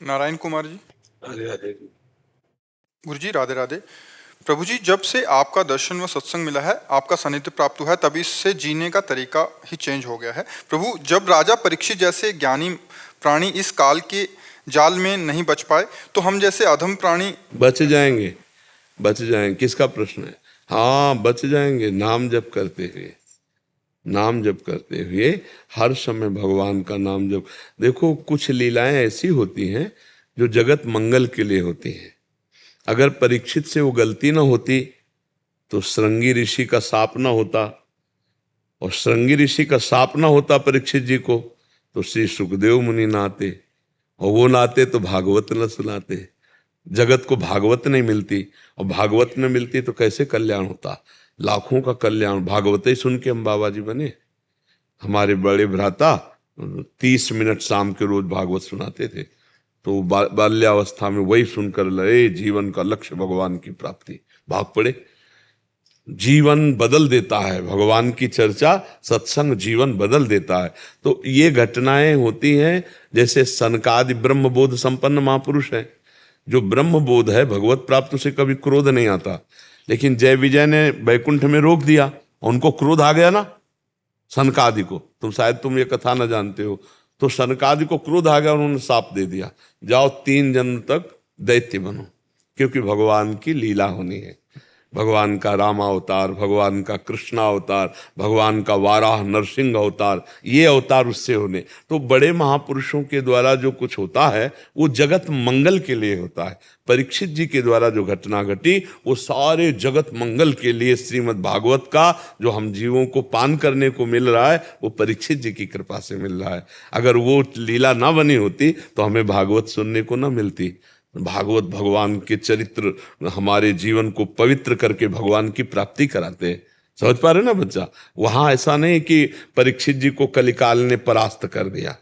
नारायण कुमार जी। राधे राधे। गुरु जी राधे राधे। प्रभु जी, जब से आपका दर्शन व सत्संग मिला है, आपका सानिध्य प्राप्त हुआ है, तभी से जीने का तरीका ही चेंज हो गया है। प्रभु, जब राजा परीक्षित जैसे ज्ञानी प्राणी इस काल के जाल में नहीं बच पाए, तो हम जैसे अधम प्राणी बच जाएंगे, बच जाएंगे, किसका प्रश्न है? हाँ, बच जाएंगे। नाम जप करते हुए, नाम जप करते हुए हर समय भगवान का नाम जप। देखो, कुछ लीलाएं ऐसी होती हैं जो जगत मंगल के लिए होती हैं। अगर परीक्षित से वो गलती ना होती तो श्रृंगी ऋषि का शाप ना होता, और श्रृंगी ऋषि का शाप ना होता परीक्षित जी को तो श्री सुखदेव मुनि ना आते, और वो ना आते तो भागवत न सुनाते। जगत को भागवत नहीं मिलती, और भागवत न मिलती तो कैसे कल्याण होता? लाखों का कल्याण भागवत ही सुन के हम बाबा जी बने। हमारे बड़े भ्राता 30 मिनट शाम के रोज भागवत सुनाते थे, तो बाल्यावस्था में वही सुनकर लड़े, जीवन का लक्ष्य भगवान की प्राप्ति, भाग पड़े। जीवन बदल देता है भगवान की चर्चा, सत्संग जीवन बदल देता है। तो ये घटनाएं होती हैं। जैसे सनकादि ब्रह्मबोध संपन्न महापुरुष है, जो ब्रह्मबोध है, भगवत प्राप्त से कभी क्रोध नहीं आता। लेकिन जय विजय ने बैकुंठ में रोक दिया, उनको क्रोध आ गया ना सनकादि को। तुम ये कथा ना जानते हो। तो सनकादि को क्रोध आ गया, उन्होंने शाप दे दिया, जाओ 3 जन्म तक दैत्य बनो, क्योंकि भगवान की लीला होनी है। भगवान का रामावतार, भगवान का कृष्णावतार, भगवान का वाराह नरसिंह अवतार, ये अवतार उससे होने। तो बड़े महापुरुषों के द्वारा जो कुछ होता है वो जगत मंगल के लिए होता है। परीक्षित जी के द्वारा जो घटना घटी वो सारे जगत मंगल के लिए, श्रीमद् भागवत का जो हम जीवों को पान करने को मिल रहा है वो परीक्षित जी की कृपा से मिल रहा है। अगर वो लीला ना बनी होती तो हमें भागवत सुनने को ना मिलती। भागवत भगवान के चरित्र हमारे जीवन को पवित्र करके भगवान की प्राप्ति कराते हैं। समझ पा रहे ना बच्चा? वहां ऐसा नहीं कि परीक्षित जी को कलिकाल ने परास्त कर दिया,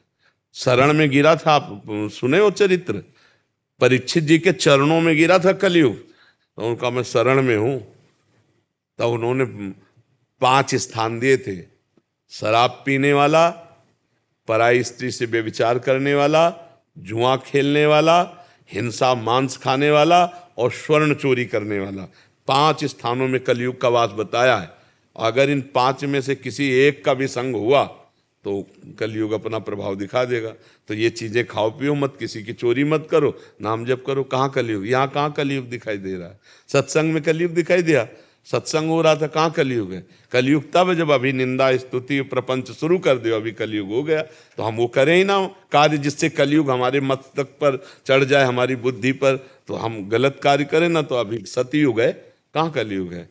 शरण में गिरा था। आप सुने वो चरित्र? परीक्षित जी के चरणों में गिरा था कलयुग, तो उनका मैं शरण में हूं। तब उन्होंने 5 स्थान दिए थे: शराब पीने वाला, पराई स्त्री से व्यभिचार करने वाला, जुआ खेलने वाला, हिंसा मांस खाने वाला और स्वर्ण चोरी करने वाला। 5 स्थानों में कलयुग का वास बताया है। अगर इन 5 में से किसी एक का भी संग हुआ तो कलयुग अपना प्रभाव दिखा देगा। तो ये चीजें खाओ पियो मत, किसी की चोरी मत करो, नाम जप करो। कहाँ कलयुग? यहाँ कहाँ कलयुग दिखाई दे रहा है? सत्संग में कलयुग दिखाई दिया, सत्संग हो रहा था, कहाँ कलयुग है? कलयुग तब जब अभी निंदा स्तुति प्रपंच शुरू कर दो, अभी कलयुग हो गया। तो हम वो करें ही ना कार्य जिससे कलयुग हमारे मस्तक पर चढ़ जाए, हमारी बुद्धि पर। तो हम गलत कार्य करें ना, तो अभी सतयुग है, कहाँ कलयुग है?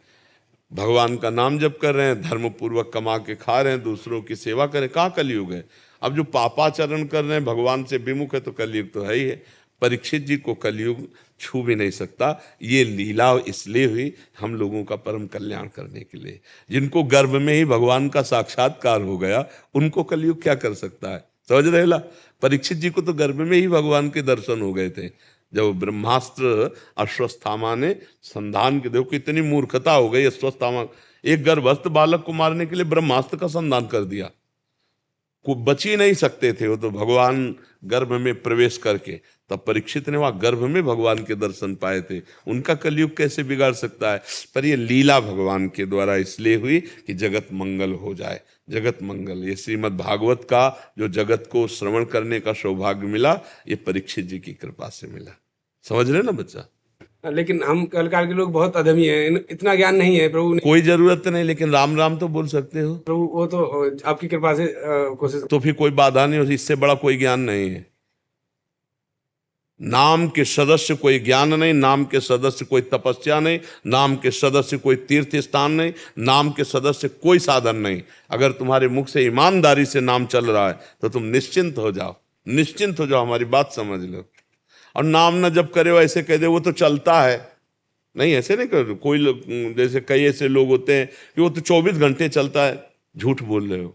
भगवान का नाम जप कर रहे हैं, धर्म पूर्वक कमा के खा रहे हैं, दूसरों की सेवा करें, कहाँ कलयुग है? अब जो पापाचरण कर रहे हैं, भगवान से विमुख है, तो कलयुग तो है ही है। परीक्षित जी को कलयुग छू भी नहीं सकता। ये लीला इसलिए हुई हम लोगों का परम कल्याण करने के लिए। जिनको गर्भ में ही भगवान का साक्षात्कार हो गया, उनको कलयुग क्या कर सकता है? समझ रहे ला? परीक्षित जी को तो गर्भ में ही भगवान के दर्शन हो गए थे। जब ब्रह्मास्त्र अश्वत्थामा ने संधान के, देखो कितनी मूर्खता हो गई अश्वत्थामा, एक गर्भस्थ बालक को मारने के लिए ब्रह्मास्त्र का संधान कर दिया। को बच ही नहीं सकते थे वो तो, भगवान गर्भ में प्रवेश करके। तब परीक्षित ने वहां गर्भ में भगवान के दर्शन पाए थे। उनका कलयुग कैसे बिगाड़ सकता है? पर ये लीला भगवान के द्वारा इसलिए हुई कि जगत मंगल हो जाए। जगत मंगल, ये श्रीमद् भागवत का जो जगत को श्रवण करने का सौभाग्य मिला, ये परीक्षित जी की कृपा से मिला। समझ रहे ना बच्चा? लेकिन हम कलकार के लोग बहुत अधमी हैं, इतना ज्ञान नहीं है प्रभु ने। कोई जरूरत नहीं, लेकिन राम राम तो बोल सकते हो प्रभु वो तो आपकी कृपा से कोशिश। तो फिर कोई बाधा नहीं होती। इससे बड़ा कोई ज्ञान नहीं है। नाम के सदस्य कोई ज्ञान नहीं, नाम के सदस्य कोई तपस्या नहीं, नाम के सदस्य कोई तीर्थ स्थान नहीं, नाम के सदस्य कोई साधन नहीं। अगर तुम्हारे मुख से ईमानदारी से नाम चल रहा है तो तुम निश्चिंत हो जाओ, निश्चिंत हो जाओ। हमारी बात समझ लो। और नाम न जब करे हो ऐसे कह दे वो तो चलता है, नहीं, ऐसे नहीं कर। कोई लोग, जैसे कई ऐसे लोग होते हैं कि वो तो 24 घंटे चलता है। झूठ बोल रहे हो।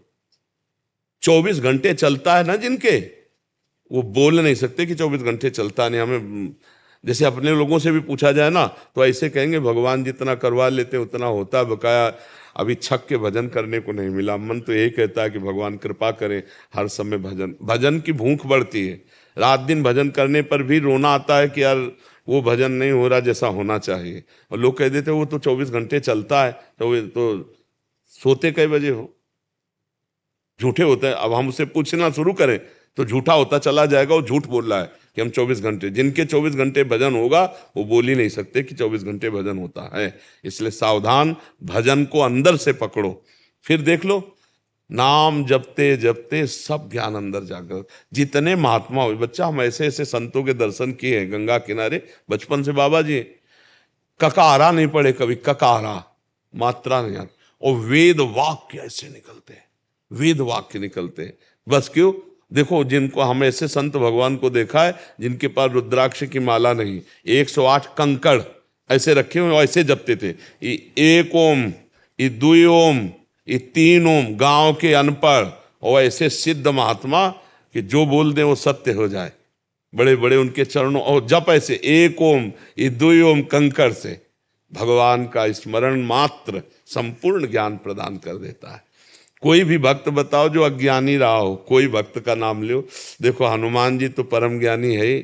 24 घंटे चलता है ना जिनके, वो बोल नहीं सकते कि 24 घंटे चलता नहीं। हमें जैसे अपने लोगों से भी पूछा जाए ना तो ऐसे कहेंगे भगवान जितना करवा लेते उतना होता, बकाया अभी छक के भजन करने को नहीं मिला। मन तो यही कहता है कि भगवान कृपा करें, हर समय भजन, भजन की भूख बढ़ती है। रात दिन भजन करने पर भी रोना आता है कि यार वो भजन नहीं हो रहा जैसा होना चाहिए। और लोग कह देते वो तो 24 घंटे चलता है, तो सोते कई बजे हो? झूठे होते हैं। अब हम उससे पूछना शुरू करें तो झूठा होता चला जाएगा। वो झूठ बोल रहा है कि हम 24 घंटे, जिनके 24 घंटे भजन होगा वो बोल ही नहीं सकते कि 24 घंटे भजन होता है। इसलिए सावधान, भजन को अंदर से पकड़ो, फिर देख लो नाम जपते जपते सब ज्ञान अंदर जाकर। जितने महात्मा हुए बच्चा, हम ऐसे ऐसे संतों के दर्शन किए हैं गंगा किनारे बचपन से। बाबा जी ककारा नहीं पढ़े कभी, ककारा मात्रा नहीं आती, और वेद वाक्य ऐसे निकलते हैं, वेद वाक्य निकलते हैं। बस क्यों? देखो जिनको हम ऐसे संत भगवान को देखा है जिनके पास रुद्राक्ष की माला नहीं, 108 कंकड़ ऐसे रखे हुए ऐसे जपते थे। एक ओम, ये दुई ओम, ये तीन ओम, गांव के अनपढ़ और ऐसे सिद्ध महात्मा कि जो बोल दे वो सत्य हो जाए, बड़े बड़े उनके चरणों। और जप ऐसे एक ओम, ये दुई ओम कंकड़ से भगवान का स्मरण मात्र संपूर्ण ज्ञान प्रदान कर देता है। कोई भी भक्त बताओ जो अज्ञानी रहा हो, कोई भक्त का नाम लो। देखो हनुमान जी तो परम ज्ञानी है,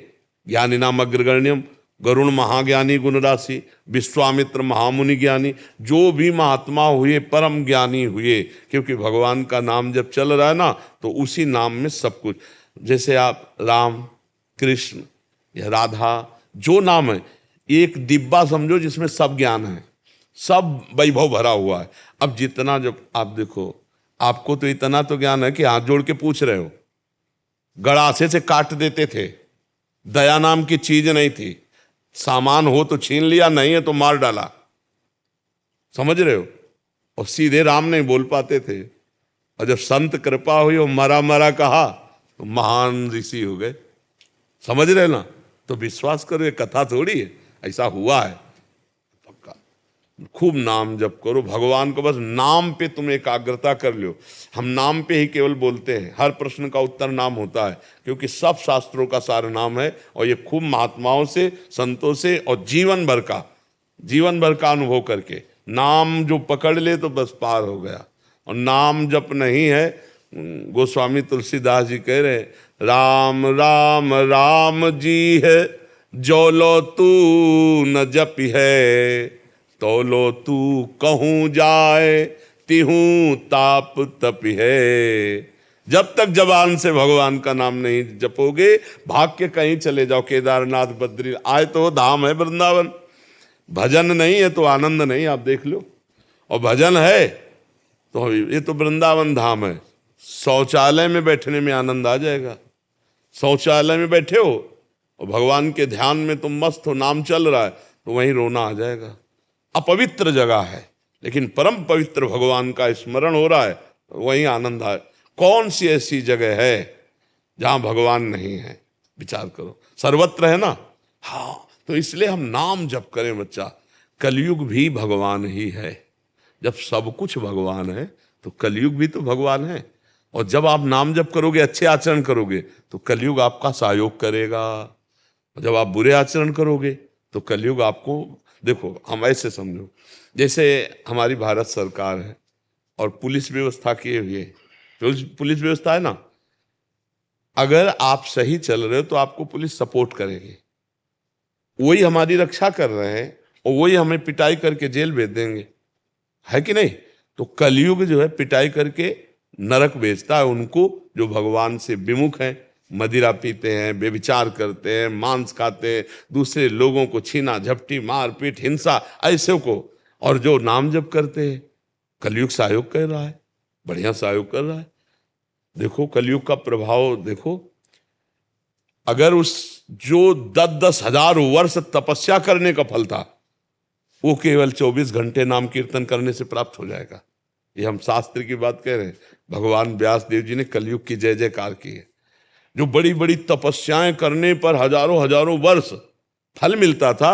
ज्ञानी नाम अग्रगण्यम, गरुण महाज्ञानी गुण राशि, विश्वामित्र महामुनि ज्ञानी, जो भी महात्मा हुए परम ज्ञानी हुए, क्योंकि भगवान का नाम जब चल रहा है ना तो उसी नाम में सब कुछ। जैसे आप राम, कृष्ण या राधा, जो नाम है एक डिब्बा समझो जिसमें सब ज्ञान है, सब वैभव भरा हुआ है। अब जितना जब आप देखो, आपको तो इतना तो ज्ञान है कि हाथ जोड़ के पूछ रहे हो, गड़ासे से काट देते थे, दया नाम की चीज नहीं थी, सामान हो तो छीन लिया, नहीं है तो मार डाला, समझ रहे हो। और सीधे राम नहीं बोल पाते थे, और जब संत कृपा हुई और मरा मरा कहा तो महान ऋषि हो गए, समझ रहे ना। तो विश्वास करो ये कथा थोड़ी है, ऐसा हुआ है। खूब नाम जप करो, भगवान को बस नाम पे तुम एकाग्रता कर लो। हम नाम पे ही केवल बोलते हैं, हर प्रश्न का उत्तर नाम होता है, क्योंकि सब शास्त्रों का सारा नाम है। और ये खूब महात्माओं से, संतों से और जीवन भर का अनुभव करके नाम जो पकड़ ले तो बस पार हो गया। और नाम जप नहीं है, गोस्वामी तुलसीदास जी कह रहे राम राम राम जी है, जो लो तू न जप है, तो लो तू कहूँ जाए तिहूँ ताप तप है। जब तक जबान से भगवान का नाम नहीं जपोगे, भाग के कहीं चले जाओ, केदारनाथ बद्री आए तो धाम है वृंदावन, भजन नहीं है तो आनंद नहीं, आप देख लो। और भजन है तो ये तो वृंदावन धाम है। शौचालय में बैठने में आनंद आ जाएगा, शौचालय में बैठे हो और भगवान के ध्यान में तुम मस्त हो, नाम चल रहा है तो वहीं रोना आ जाएगा। अपवित्र जगह है लेकिन परम पवित्र भगवान का स्मरण हो रहा है, वहीं आनंद आए। कौन सी ऐसी जगह है जहां भगवान नहीं है? विचार करो, सर्वत्र है ना। हाँ, तो इसलिए हम नाम जप करें बच्चा। कलयुग भी भगवान ही है, जब सब कुछ भगवान है तो कलयुग भी तो भगवान है। और जब आप नाम जप करोगे, अच्छे आचरण करोगे तो कलयुग आपका सहयोग करेगा। जब आप बुरे आचरण करोगे तो कलयुग आपको, देखो हम ऐसे समझो, जैसे हमारी भारत सरकार है और पुलिस व्यवस्था किए हुए, पुलिस व्यवस्था है ना, अगर आप सही चल रहे हो तो आपको पुलिस सपोर्ट करेगी, वही हमारी रक्षा कर रहे हैं और वही हमें पिटाई करके जेल भेज देंगे, है कि नहीं। तो कलयुग जो है पिटाई करके नरक भेजता है उनको जो भगवान से विमुख हैं, मदिरा पीते हैं, व्यभिचार करते हैं, मांस खाते हैं, दूसरे लोगों को छीना झपटी, मारपीट, हिंसा, ऐसे को। और जो नाम जप करते हैं, कलयुग सहयोग कर रहा है, बढ़िया सहयोग कर रहा है। देखो कलयुग का प्रभाव देखो, अगर उस जो 10-10 हजार वर्ष तपस्या करने का फल था वो केवल 24 घंटे नाम कीर्तन करने से प्राप्त हो जाएगा। ये हम शास्त्र की बात कह रहे हैं। भगवान व्यास देव जी ने कलयुग की जय जयकार की है। जो बड़ी बड़ी तपस्याएं करने पर हजारों हजारों वर्ष फल मिलता था,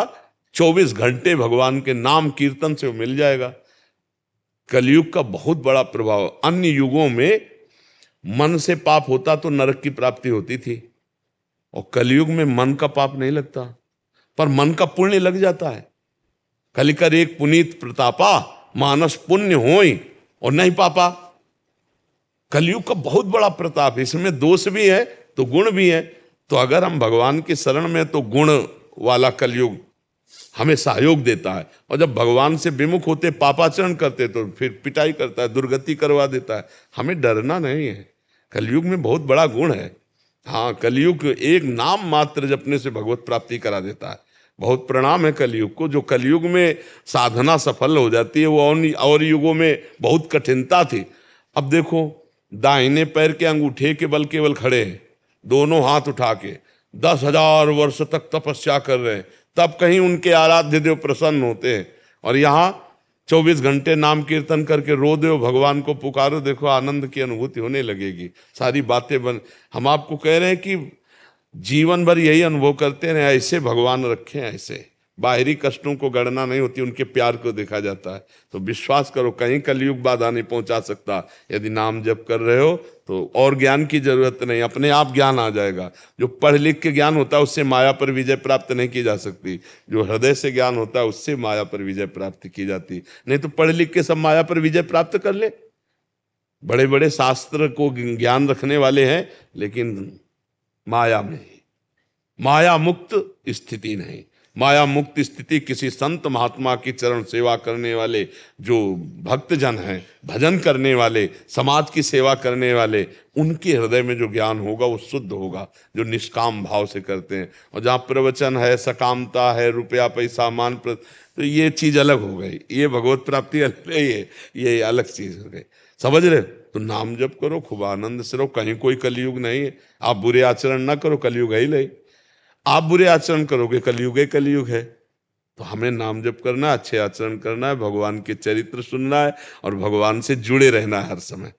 24 घंटे भगवान के नाम कीर्तन से वो मिल जाएगा। कलयुग का बहुत बड़ा प्रभाव। अन्य युगों में मन से पाप होता तो नरक की प्राप्ति होती थी, और कलयुग में मन का पाप नहीं लगता, पर मन का पुण्य लग जाता है। कलिकर एक पुनीत प्रतापा, मानस पुण्य होई और नहीं पापा। कलयुग का बहुत बड़ा प्रताप है, इसमें दोष भी है तो गुण भी है। तो अगर हम भगवान की शरण में, तो गुण वाला कलयुग हमें सहयोग देता है, और जब भगवान से विमुख होते, पापाचरण करते, तो फिर पिटाई करता है, दुर्गति करवा देता है। हमें डरना नहीं है। कलयुग में बहुत बड़ा गुण है। हाँ, कलयुग एक नाम मात्र जपने से भगवत प्राप्ति करा देता है। बहुत प्रणाम है कलयुग को। जो कलयुग में साधना सफल हो जाती है, वो और युगों में बहुत कठिनता थी। अब देखो, दाहिने पैर के अंगूठे के बल केवल खड़े हैं, दोनों हाथ उठा के 10,000 वर्ष तक तपस्या कर रहे हैं, तब कहीं उनके आराध्य देव प्रसन्न होते हैं। और यहाँ 24 घंटे नाम कीर्तन करके रो दो, भगवान को पुकारो, देखो आनंद की अनुभूति होने लगेगी। सारी बातें हम आपको कह रहे हैं कि जीवन भर यही अनुभव करते रहे, ऐसे भगवान रखे हैं, ऐसे बाहरी कष्टों को गणना नहीं होती, उनके प्यार को देखा जाता है। तो विश्वास करो, कहीं कलयुग बाधा नहीं पहुंचा सकता। यदि नाम जप कर रहे हो तो और ज्ञान की जरूरत नहीं, अपने आप ज्ञान आ जाएगा। जो पढ़ लिख के ज्ञान होता है उससे माया पर विजय प्राप्त नहीं की जा सकती। जो हृदय से ज्ञान होता है उससे माया पर विजय प्राप्त की जाती। नहीं तो पढ़ लिख के सब माया पर विजय प्राप्त कर ले। बड़े बड़े शास्त्र को ज्ञान रखने वाले हैं, लेकिन माया में, माया मुक्त स्थिति नहीं। माया मुक्त स्थिति किसी संत महात्मा की चरण सेवा करने वाले, जो भक्तजन हैं, भजन करने वाले, समाज की सेवा करने वाले, उनके हृदय में जो ज्ञान होगा वो शुद्ध होगा, जो निष्काम भाव से करते हैं। और जहाँ प्रवचन है, सकामता है, रुपया पैसा मान तो ये चीज अलग हो गई। ये भगवत प्राप्ति अलग है, ये अलग चीज हो गई। समझ रहे? तो नाम जप करो, खूब आनंद से रहो। कहीं कोई कलयुग नहीं है। आप बुरे आचरण ना करो, कलयुग है ही नहीं। आप बुरे आचरण करोगे, कलयुग है। तो हमें नाम जप करना है, अच्छे आचरण करना है, भगवान के चरित्र सुनना है और भगवान से जुड़े रहना है हर समय।